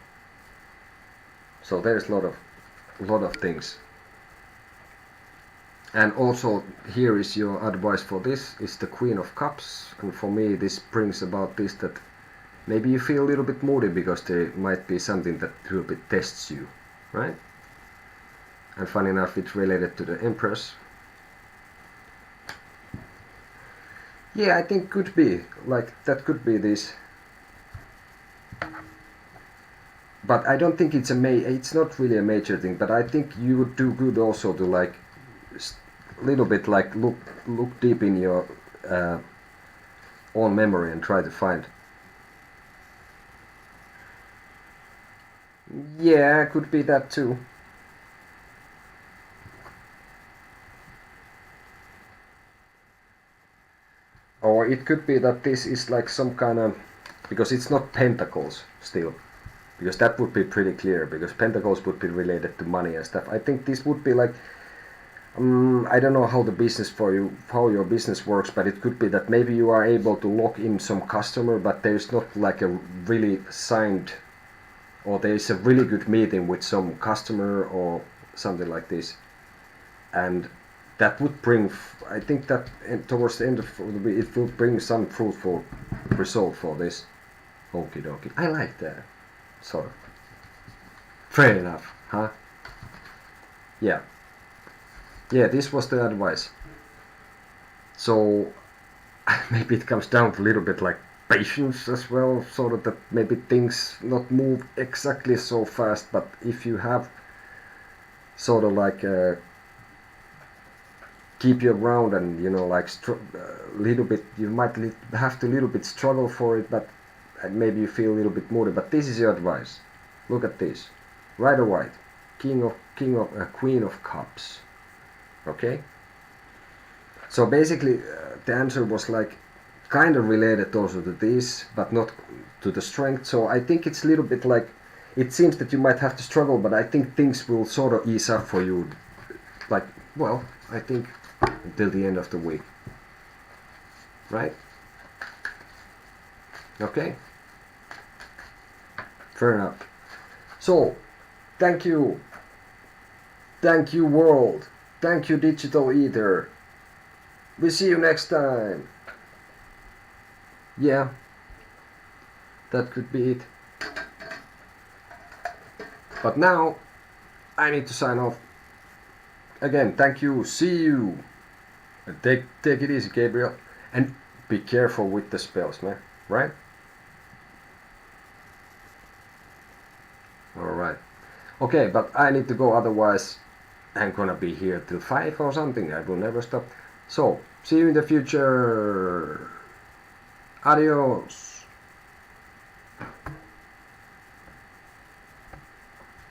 So there's a lot of things. And also here is your advice for this is the Queen of Cups, and for me this brings about this that maybe you feel a little bit moody because there might be something that a little bit tests you, right? And funny enough, it's related to the Empress. Yeah, I think could be like that could be this, but I don't think it's it's not really a major thing. But I think you would do good also to like little bit like look deep in your own memory and try to find. Yeah, could be that too. Or it could be that this is like some kind of, because it's not pentacles still, because that would be pretty clear, because pentacles would be related to money and stuff. I think this would be like, I don't know how the business for you, how your business works, but it could be that maybe you are able to lock in some customer, but there's not like a really signed, or there's a really good meeting with some customer or something like this, and that would bring, I think that towards the end of it will bring some fruitful result for this. Okie dokie. I like that. Sort of. Fair enough, huh? Yeah. Yeah, this was the advice. So maybe it comes down to a little bit like patience as well, sort of that maybe things not move exactly so fast, but if you have sort of like keep your ground, and like little bit you might have to little bit struggle for it, but maybe you feel a little bit moody. But this is your advice. Look at this, right or white. Queen of Cups. Okay. So basically, the answer was like kind of related also to this, but not to the strength. So I think it's a little bit like, it seems that you might have to struggle, but I think things will sort of ease up for you. Like, well, I think until the end of the week. Right? Okay. Fair enough. So, thank you. Thank you, world. Thank you, Digital Eater. We see you next time. Yeah, that could be it. But now, I need to sign off. Again, thank you. See you. And take it easy, Gabriel. And be careful with the spells, man. Right? Alright. Okay, but I need to go, otherwise I'm gonna be here till 5 or something. I will never stop. So, see you in the future. Adios.